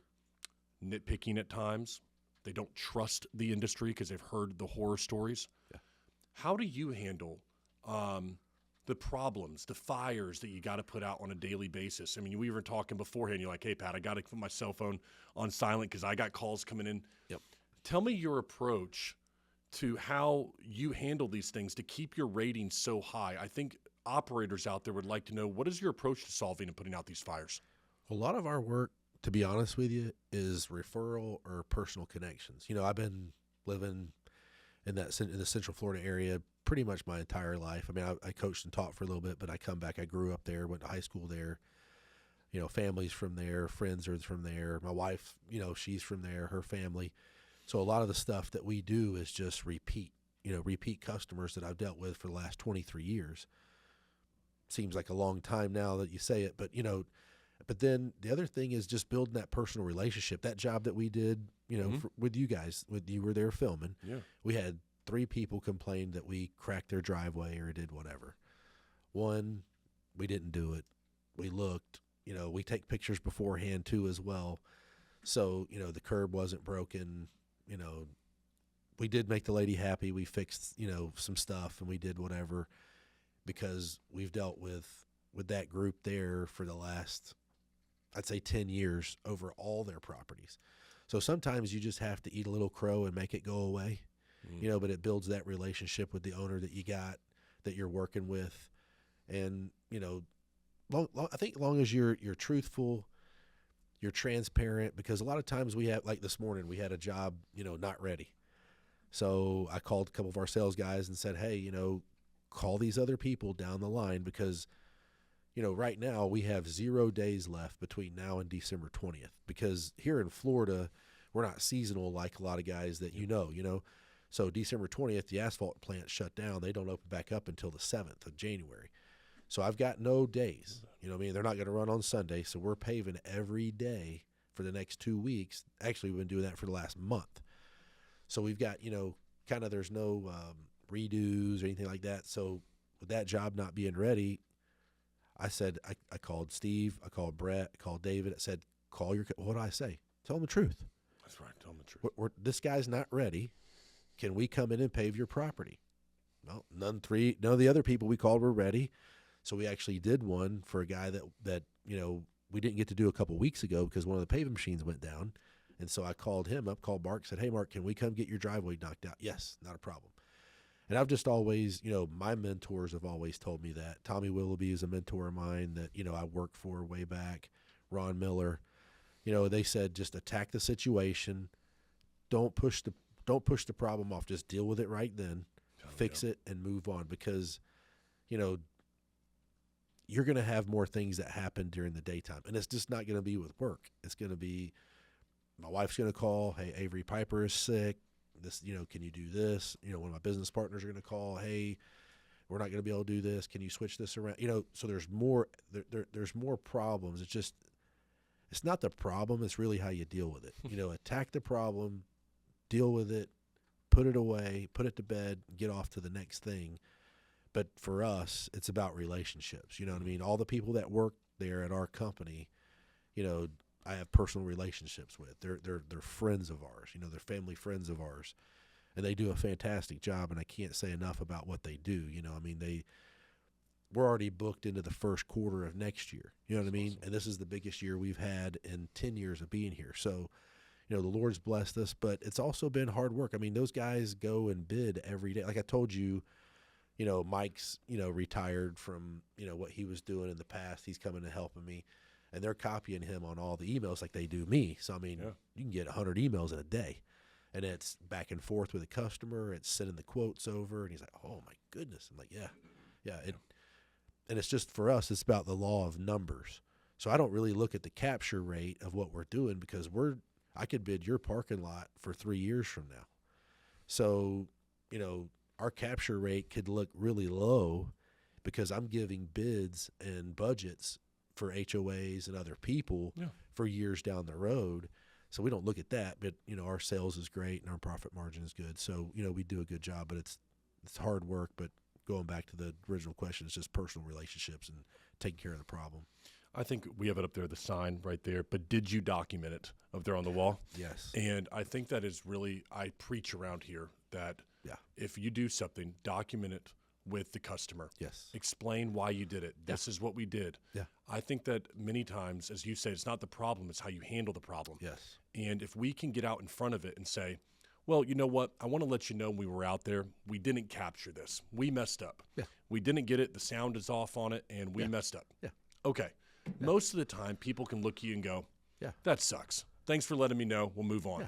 nitpicking at times, they don't trust the industry because they've heard the horror stories. Yeah. How do you handle the problems, the fires that you got to put out on a daily basis? I mean, we were talking beforehand. You're like, hey, Pat, I got to put my cell phone on silent because I got calls coming in. Yep. Tell me your approach to how you handle these things to keep your ratings so high. I think operators out there would like to know, what is your approach to solving and putting out these fires? A lot of our work, to be honest with you, is referral or personal connections. I've been living in the Central Florida area pretty much my entire life. I mean, I coached and taught for a little bit, but I come back. I grew up there, went to high school there. Family's from there, friends are from there. My wife, she's from there, her family. So a lot of the stuff that we do is just repeat customers that I've dealt with for the last 23 years. Seems like a long time now that you say it, but but then the other thing is just building that personal relationship. That job that we did, with you guys, you were there filming. Yeah. We had 3 people complain that we cracked their driveway or did whatever. One, we didn't do it. We looked. We take pictures beforehand too as well. So, the curb wasn't broken. We did make the lady happy. We fixed, some stuff, and we did whatever, because we've dealt with that group there for the last, I'd say 10 years over all their properties. So sometimes you just have to eat a little crow and make it go away, but it builds that relationship with the owner that you got, that you're working with. And, I think long as you're truthful, you're transparent, because a lot of times we have, like this morning, we had a job, not ready. So I called a couple of our sales guys and said, hey, call these other people down the line, because right now we have 0 days left between now and December 20th, because here in Florida, we're not seasonal like a lot of guys that So December 20th, the asphalt plant shut down. They don't open back up until the 7th of January. So I've got no days. They're not going to run on Sunday, so we're paving every day for the next 2 weeks. Actually, we've been doing that for the last month. So we've got, there's no redos or anything like that. So with that job not being ready, I said, I called Steve, I called Brett, I called David. I said, what do I say? Tell them the truth. That's right. Tell them the truth. This guy's not ready. Can we come in and pave your property? Well, none of the other people we called were ready. So we actually did one for a guy that we didn't get to do a couple weeks ago because one of the paving machines went down. And so I called him up, called Mark, said, hey, Mark, can we come get your driveway knocked out? Yes, not a problem. And I've just always, my mentors have always told me that. Tommy Willoughby is a mentor of mine that, I worked for way back. Ron Miller, they said just attack the situation. Don't push the problem off. Just deal with it right then. Fix it and move on, because, you're going to have more things that happen during the daytime. And it's just not going to be with work. It's going to be, my wife's going to call, hey, Avery Piper is sick. This, can you do this? One of my business partners are going to call, hey, we're not going to be able to do this. Can you switch this around? So there's more, there's more problems. It's not the problem. It's really how you deal with it. Attack the problem, deal with it, put it away, put it to bed, get off to the next thing. But for us, it's about relationships. You know what I mean? All the people that work there at our company, I have personal relationships with. They're friends of ours. They're family friends of ours, and they do a fantastic job. And I can't say enough about what they do. We're already booked into the first quarter of next year. You know what I mean? Awesome. And this is the biggest year we've had in 10 years of being here. So, the Lord's blessed us, but it's also been hard work. Those guys go and bid every day. Like I told you. Mike's, retired from, what he was doing in the past. He's coming and helping me, and they're copying him on all the emails like they do me. So, You can get 100 emails in a day, and it's back and forth with a customer. It's sending the quotes over, and he's like, oh, my goodness. I'm like, yeah. And it's just, for us, it's about the law of numbers. So I don't really look at the capture rate of what we're doing because I could bid your parking lot for 3 years from now. So, our capture rate could look really low because I'm giving bids and budgets for HOAs and other people for years down the road. So we don't look at that, but our sales is great and our profit margin is good. So, we do a good job, but it's hard work. But going back to the original question, it's just personal relationships and taking care of the problem. I think we have it up there, the sign right there, but did you document it up there on the wall? Yes. And I think that is really, I preach around here that if you do something, document it with the customer. Yes. Explain why you did it. This is what we did. Yeah. I think that many times, as you say, it's not the problem, it's how you handle the problem. Yes. And if we can get out in front of it and say, well, you know what? I want to let you know we were out there. We didn't capture this. We messed up. Yeah. We didn't get it. The sound is off on it, and we messed up. Yeah. Okay. Yeah. Most of the time, people can look at you and go, that sucks. Thanks for letting me know. We'll move on. Yeah.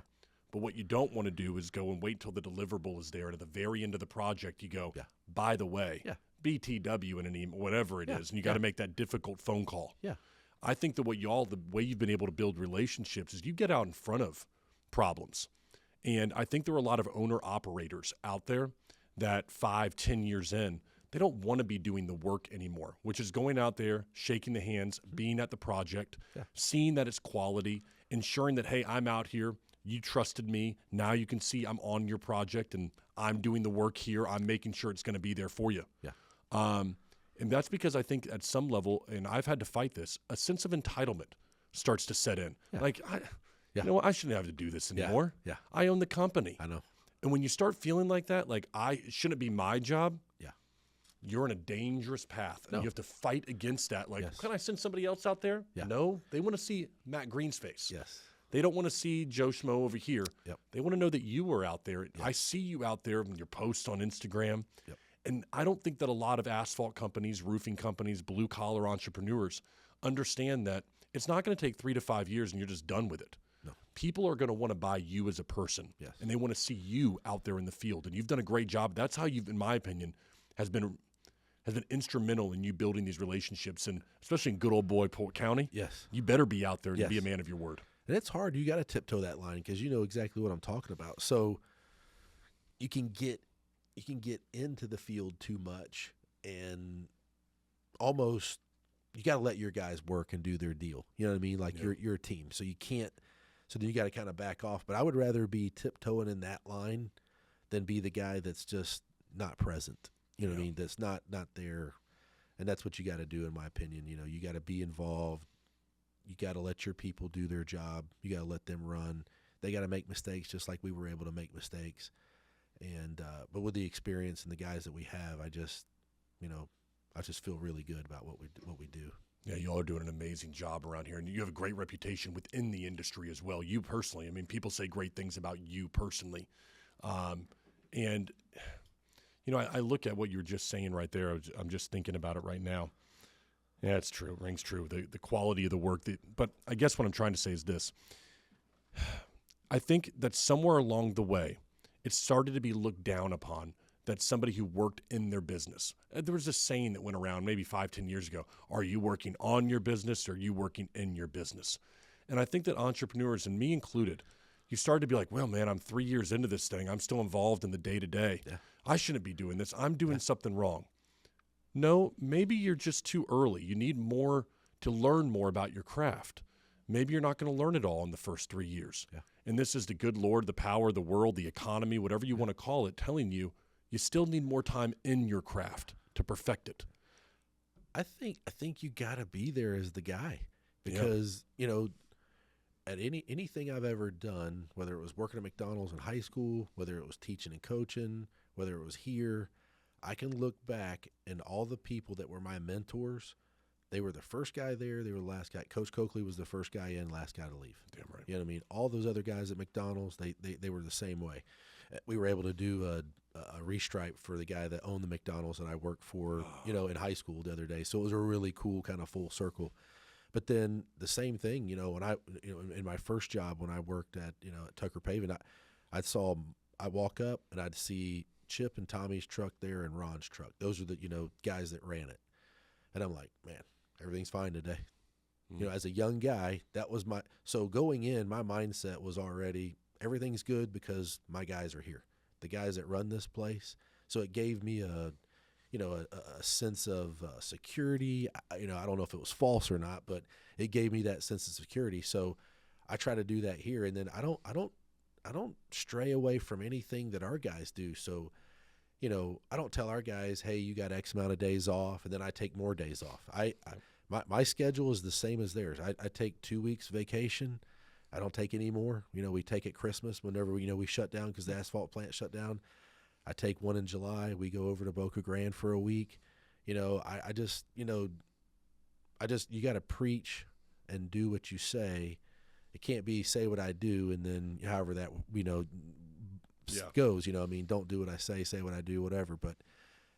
But what you don't want to do is go and wait till the deliverable is there. And at the very end of the project, you go, by the way, BTW in an email, whatever it is, and you got to make that difficult phone call. Yeah. I think that the way you've been able to build relationships is you get out in front of problems. And I think there are a lot of owner-operators out there that 5-10 years in, they don't want to be doing the work anymore, which is going out there, shaking the hands, being at the project, seeing that it's quality, ensuring that, hey, I'm out here. You trusted me. Now you can see I'm on your project and I'm doing the work here. I'm making sure it's going to be there for you. Yeah. And that's because I think at some level, and I've had to fight this, a sense of entitlement starts to set in. Yeah. Like, you know what? I shouldn't have to do this anymore. Yeah. I own the company. I know. And when you start feeling like that, like it shouldn't be my job. Yeah. You're in a dangerous path. And you have to fight against that. Like, can I send somebody else out there? Yeah. No. They want to see Matt Greene's face. Yes. They don't want to see Joe Schmo over here. Yep. They want to know that you were out there. Yep. I see you out there in your posts on Instagram. Yep. And I don't think that a lot of asphalt companies, roofing companies, blue-collar entrepreneurs understand that it's not going to take 3 to 5 years and you're just done with it. No. People are going to want to buy you as a person. Yes. And they want to see you out there in the field. And you've done a great job. That's how you've, in my opinion, has been instrumental in you building these relationships, and especially in good old boy Polk County. Yes. You better be out there and be a man of your word. And it's hard. You got to tiptoe that line because you know exactly what I'm talking about. So you can get into the field too much and almost you got to let your guys work and do their deal. You know what I mean? Like you're a team. So you can't – so then you got to kind of back off. But I would rather be tiptoeing in that line than be the guy that's just not present. You know what I mean? That's not there. And that's what you got to do, in my opinion. You know, you got to be involved. You got to let your people do their job. You got to let them run. They got to make mistakes just like we were able to make mistakes. And but with the experience and the guys that we have, I just feel really good about what we do. Yeah, you all are doing an amazing job around here, and you have a great reputation within the industry as well. You personally, I mean, people say great things about you personally, and you know, I look at what you were just saying right there. I'm just thinking about it right now. Yeah, it's true. It rings true. The quality of the work. But I guess what I'm trying to say is this. I think that somewhere along the way, it started to be looked down upon that's somebody who worked in their business. There was a saying that went around maybe 5-10 years ago. Are you working on your business or are you working in your business? And I think that entrepreneurs, and me included, you start to be like, well, man, I'm 3 years into this thing. I'm still involved in the day-to-day. Yeah. I shouldn't be doing this. I'm doing something wrong. No, maybe you're just too early. You need more to learn more about your craft. Maybe you're not going to learn it all in the first 3 years. Yeah. And this is the good Lord, the power, the world, the economy, whatever you want to call it, telling you still need more time in your craft to perfect it. I think you got to be there as the guy because, you know, at anything I've ever done, whether it was working at McDonald's in high school, whether it was teaching and coaching, whether it was here, I can look back and all the people that were my mentors, they were the first guy there, they were the last guy. Coach Coakley was the first guy in, last guy to leave. Damn right. You know what I mean? All those other guys at McDonald's, they were the same way. We were able to do a restripe for the guy that owned the McDonald's that I worked for, you know, in high school the other day. So it was a really cool kind of full circle. But then the same thing, you know, when in my first job when I worked at, you know, at Tucker Paving, I'd walk up and I'd see Chip and Tommy's truck there and Ron's truck. Those are the, you know, guys that ran it. And I'm like, man, everything's fine today. You know, as a young guy, that was so going in, my mindset was already, everything's good because my guys are here, the guys that run this place. So it gave me a sense of security. You know, I don't know if it was false or not, but it gave me that sense of security. So I try to do that here. And then I don't stray away from anything that our guys do. So, you know, I don't tell our guys, hey, you got X amount of days off, and then I take more days off. My schedule is the same as theirs. I take 2 weeks vacation. I don't take any more. You know, we take at Christmas whenever we shut down because the asphalt plant shut down. I take one in July. We go over to Boca Grande for a week. You know, I just you got to preach and do what you say. It can't be say what I do and then however that, you know, goes. You know, I mean, don't do what I say what I do, whatever. But,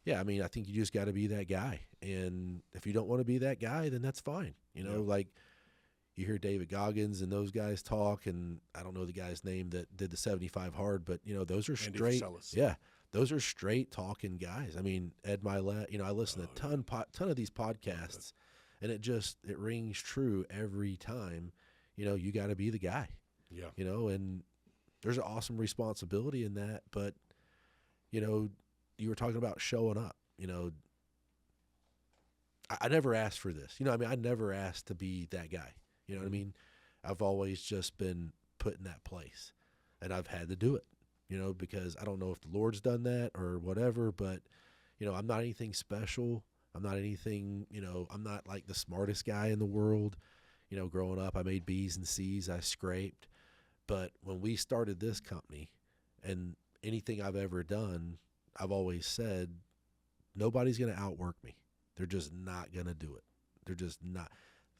yeah, I mean, I think you just got to be that guy. And if you don't want to be that guy, then that's fine. You know, like you hear David Goggins and those guys talk, and I don't know the guy's name that did the 75 hard, but, you know, those are straight. Yeah, those are straight talking guys. I mean, Ed Milet, you know, I listen to a ton of these podcasts, and it rings true every time. You know, you got to be the guy. Yeah. You know, and there's an awesome responsibility in that, but, you know, you were talking about showing up. You know, I never asked for this. You know, I mean, I never asked to be that guy. You know what I mean? I've always just been put in that place, and I've had to do it, you know, because I don't know if the Lord's done that or whatever, but, you know, I'm not anything special. I'm not anything, you know, I'm not like the smartest guy in the world. You know, growing up, I made B's and C's. I scraped. But when we started this company and anything I've ever done, I've always said, nobody's going to outwork me. They're just not going to do it. They're just not.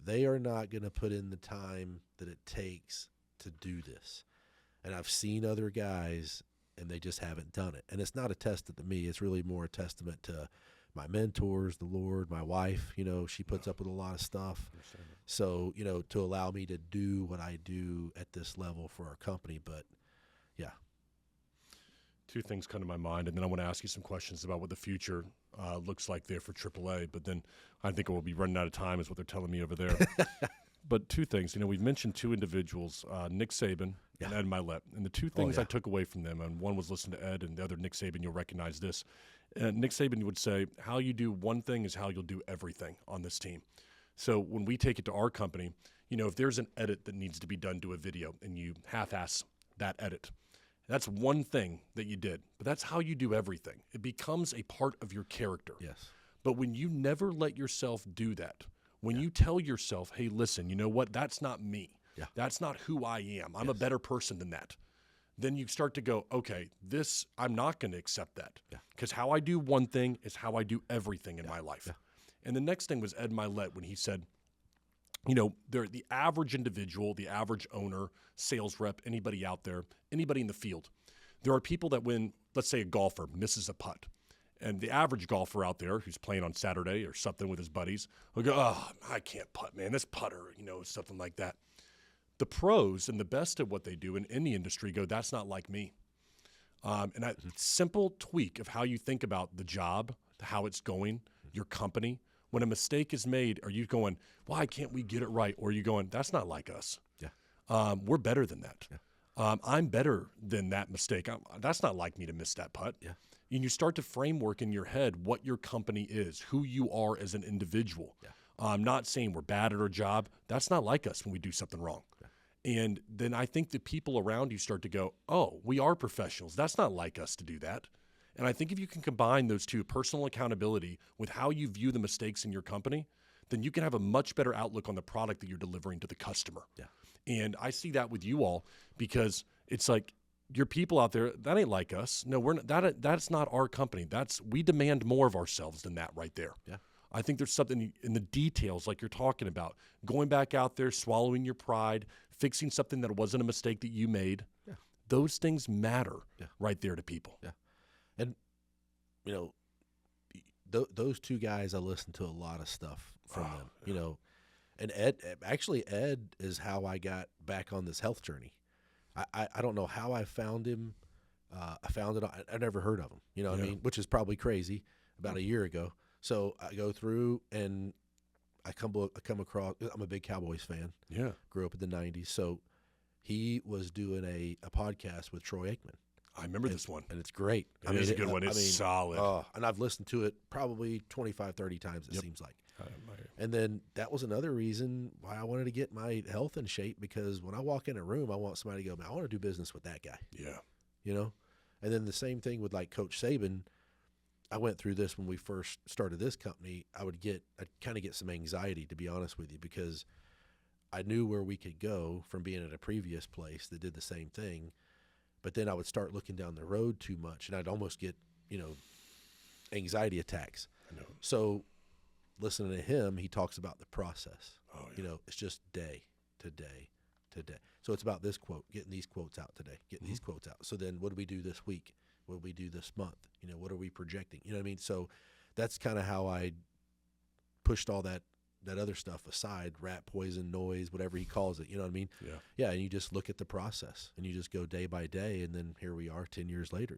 They are not going to put in the time that it takes to do this. And I've seen other guys, and they just haven't done it. And it's not a testament to me. It's really more a testament to my mentors, the Lord, my wife. You know, she puts up with a lot of stuff. So, you know, to allow me to do what I do at this level for our company. But, yeah. Two things come to my mind, and then I want to ask you some questions about what the future looks like there for AAA. But then I think we'll be running out of time is what they're telling me over there. But two things. You know, we've mentioned two individuals, Nick Saban and Ed Milet. And the two things I took away from them, and one was listening to Ed, and the other Nick Saban, you'll recognize this. Nick Saban would say, how you do one thing is how you'll do everything on this team. So when we take it to our company, you know, if there's an edit that needs to be done to a video and you half-ass that edit, that's one thing that you did. But that's how you do everything. It becomes a part of your character. Yes. But when you never let yourself do that, when you tell yourself, hey, listen, you know what? That's not me. Yeah. That's not who I am. I'm a better person than that. Then you start to go, okay, this, I'm not going to accept that. Because how I do one thing is how I do everything in my life. Yeah. And the next thing was Ed Milet when he said, you know, the average individual, the average owner, sales rep, anybody out there, anybody in the field, there are people that when, let's say a golfer misses a putt, and the average golfer out there who's playing on Saturday or something with his buddies will go, oh, I can't putt, man, this putter, you know, something like that. The pros and the best at what they do in the industry go, that's not like me. And that simple tweak of how you think about the job, how it's going, your company, when a mistake is made, are you going, why can't we get it right? Or are you going, that's not like us. Yeah. We're better than that. Yeah. I'm better than that mistake. That's not like me to miss that putt. Yeah. And you start to framework in your head what your company is, who you are as an individual. Yeah. I'm not saying we're bad at our job. That's not like us when we do something wrong. Yeah. And then I think the people around you start to go, oh, we are professionals. That's not like us to do that. And I think if you can combine those two, personal accountability with how you view the mistakes in your company, then you can have a much better outlook on the product that you're delivering to the customer. Yeah. And I see that with you all because it's like your people out there, that ain't like us. No, we're not, that's not our company. We demand more of ourselves than that right there. Yeah. I think there's something in the details like you're talking about, going back out there, swallowing your pride, fixing something that wasn't a mistake that you made. Yeah. Those things matter right there to people. Yeah. And, those two guys, I listen to a lot of stuff from them, and Ed is how I got back on this health journey. I don't know how I found him. I found it. I never heard of him, what I mean, which is probably crazy about a year ago. So I go through and I come across, I'm a big Cowboys fan. Yeah. Grew up in the 90s. So he was doing a podcast with Troy Aikman. I remember this one. And it's great. It is a good one. It's solid. And I've listened to it probably 25, 30 times, it seems like. And then that was another reason why I wanted to get my health in shape, because when I walk in a room, I want somebody to go, man, I want to do business with that guy. Yeah. And then the same thing with like Coach Saban. I went through this when we first started this company. I'd kind of get some anxiety, to be honest with you, because I knew where we could go from being at a previous place that did the same thing. But then I would start looking down the road too much, and I'd almost get, anxiety attacks. I know. So listening to him, he talks about the process. Oh, yeah. It's just day to day to day. So it's about this quote, getting these quotes out today, getting these quotes out. So then what do we do this week? What do we do this month? What are we projecting? You know what I mean? So that's kind of how I pushed all that other stuff aside, rat poison, noise, whatever he calls it. You know what I mean? Yeah. Yeah, and you just look at the process, and you just go day by day, and then here we are 10 years later,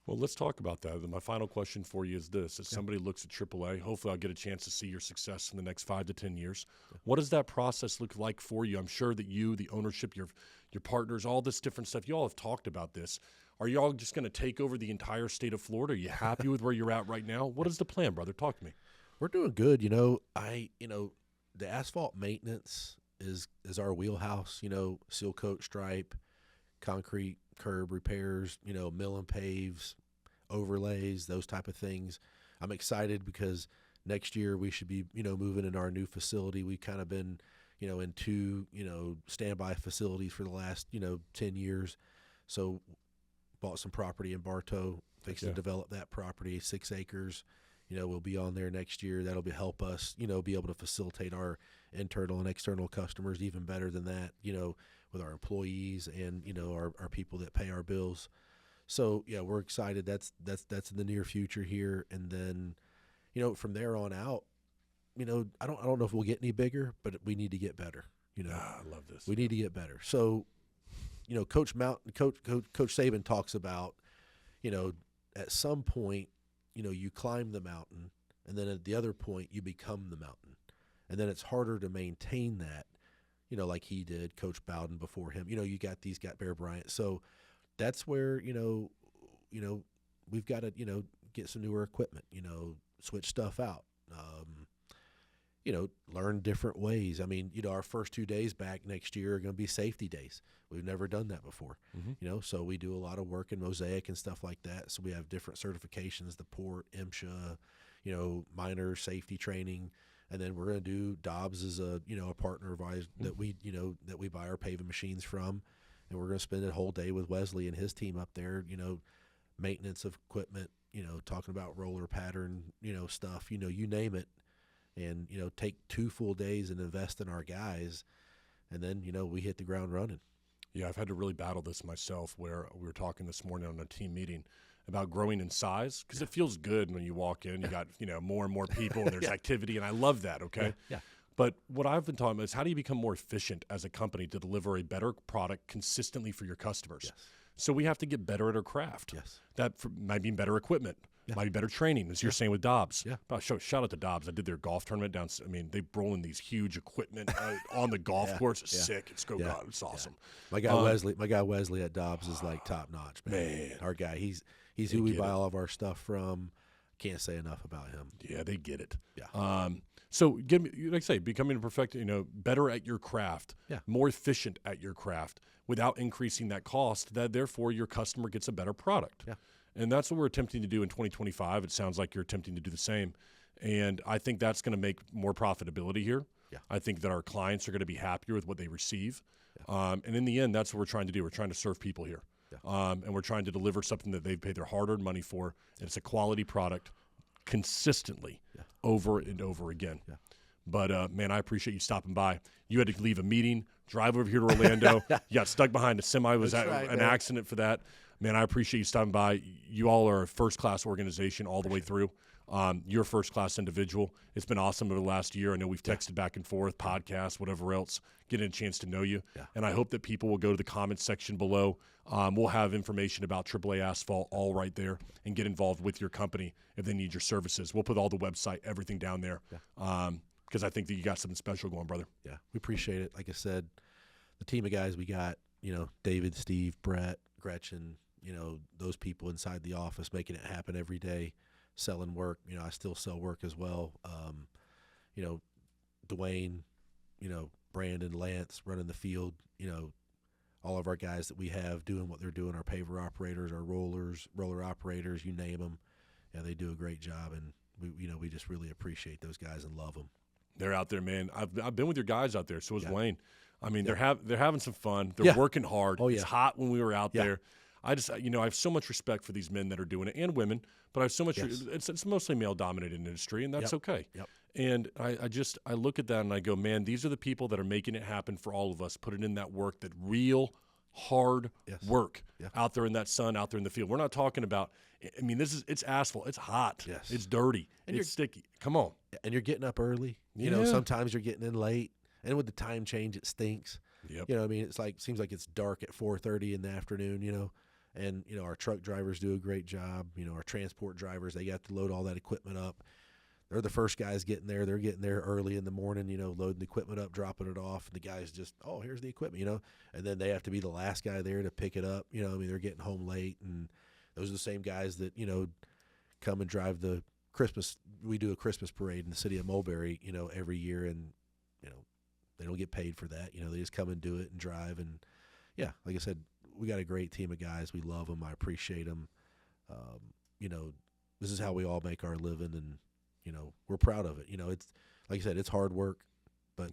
Well, let's talk about that. My final question for you is this. As somebody looks at AAA, hopefully I'll get a chance to see your success in the next 5 to 10 years. Yeah. What does that process look like for you? I'm sure that you, the ownership, your partners, all this different stuff, you all have talked about this. Are you all just going to take over the entire state of Florida? Are you happy with where you're at right now? What is the plan, brother? Talk to me. We're doing good. The asphalt maintenance is our wheelhouse, seal coat, stripe, concrete curb repairs, mill and paves, overlays, those type of things. I'm excited because next year we should be, moving in our new facility. We've kind of been, in two, standby facilities for the last, 10 years. So bought some property in Bartow, fixing to develop that property, 6 acres. We'll be on there next year. That'll help us, be able to facilitate our internal and external customers even better than that, with our employees and, our people that pay our bills. So yeah, we're excited. That's in the near future here. And then, from there on out, I don't know if we'll get any bigger, but we need to get better. I love this. We need to get better. So, Coach Saban talks about, at some point, you climb the mountain, and then at the other point you become the mountain. And then it's harder to maintain that, like he did, Coach Bowden before him. You got Bear Bryant. So that's where, we've got to, get some newer equipment, switch stuff out, learn different ways. I mean, our first 2 days back next year are going to be safety days. We've never done that before, so we do a lot of work in Mosaic and stuff like that. So we have different certifications, the Port, MSHA, minor safety training. And then we're going to do Dobbs as a partner of ours that we buy our paving machines from. And we're going to spend a whole day with Wesley and his team up there, maintenance of equipment, talking about roller pattern, stuff, you name it. And, take 2 full days and invest in our guys. And then, we hit the ground running. Yeah, I've had to really battle this myself, where we were talking this morning on a team meeting about growing in size, because it feels good when you walk in, you got, more and more people, and there's activity, and I love that, okay? Yeah. But what I've been talking about is how do you become more efficient as a company to deliver a better product consistently for your customers? Yes. So we have to get better at our craft. Yes. That might mean better equipment. Yeah. Might be better training, as you're saying with Dobbs. Yeah. Shout out to Dobbs. I did their golf tournament down. I mean, they rolling these huge equipment on the golf course. It's sick. It's It's awesome. My guy Wesley at Dobbs is like top notch, man. Our guy, he's who we buy all of our stuff from. Can't say enough about him. Yeah, they get it. Yeah. So like I say, becoming a better at your craft, more efficient at your craft without increasing that cost, that therefore your customer gets a better product. Yeah. And that's what we're attempting to do in 2025. It sounds like you're attempting to do the same. And I think that's going to make more profitability here. Yeah. I think that our clients are going to be happier with what they receive. Yeah. And in the end, that's what we're trying to do. We're trying to serve people here. Yeah. And we're trying to deliver something that they've paid their hard-earned money for. And it's a quality product consistently over and over again. Yeah. But, man, I appreciate you stopping by. You had to leave a meeting, drive over here to Orlando. You got stuck behind a semi. It was an accident for that. Man, I appreciate you stopping by. You all are a first-class organization all the way through. You're a first-class individual. It's been awesome over the last year. I know we've texted back and forth, podcasts, whatever else, getting a chance to know you. Yeah. And I hope that people will go to the comments section below. We'll have information about AAA Asphalt all right there and get involved with your company if they need your services. We'll put all the website, everything down there because I think that you got something special going, brother. Yeah, we appreciate it. Like I said, the team of guys we got, David, Steve, Brett, Gretchen, those people inside the office making it happen every day, selling work. I still sell work as well. Dwayne, Brandon, Lance running the field, all of our guys that we have doing what they're doing, our paver operators, our roller operators, you name them. Yeah, they do a great job, and we just really appreciate those guys and love them. They're out there, man. I've been with your guys out there. So is Wayne. I mean, they're having some fun. They're working hard. Oh, yeah. It's hot when we were out there. I just, I have so much respect for these men that are doing it and women, but I have so much, it's mostly male-dominated industry, and that's okay. Yep. And I look at that and I go, man, these are the people that are making it happen for all of us, putting in that work, that real hard work out there in that sun, out there in the field. We're not talking about, it's asphalt. It's hot. Yes. It's dirty. And it's sticky. Come on. And you're getting up early. Sometimes you're getting in late. And with the time change, it stinks. Yep. Seems like it's dark at 4:30 in the afternoon, And, our truck drivers do a great job. Our transport drivers, they got to load all that equipment up. They're the first guys getting there. They're getting there early in the morning, loading the equipment up, dropping it off. And the guys just, here's the equipment, And then they have to be the last guy there to pick it up. They're getting home late. And those are the same guys that, come and drive the Christmas. We do a Christmas parade in the city of Mulberry, every year. And, they don't get paid for that. They just come and do it and drive. And, like I said, we got a great team of guys. We love them. I appreciate them. This is how we all make our living, and we're proud of it. It's like I said, it's hard work, but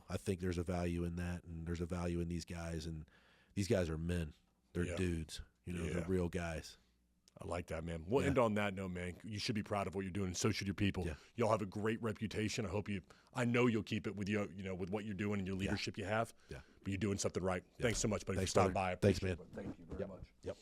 I think there's a value in that, and there's a value in these guys. And these guys are men. They're dudes. They're real guys. I like that, man. We'll end on that note, man. You should be proud of what you're doing, and so should your people. Yeah. Y'all have a great reputation. I know you'll keep it with with what you're doing and your leadership you have. Yeah. But you're doing something right. Yeah. Thanks so much, buddy, for stopping by. Thanks, man. Thank you very much. Yep.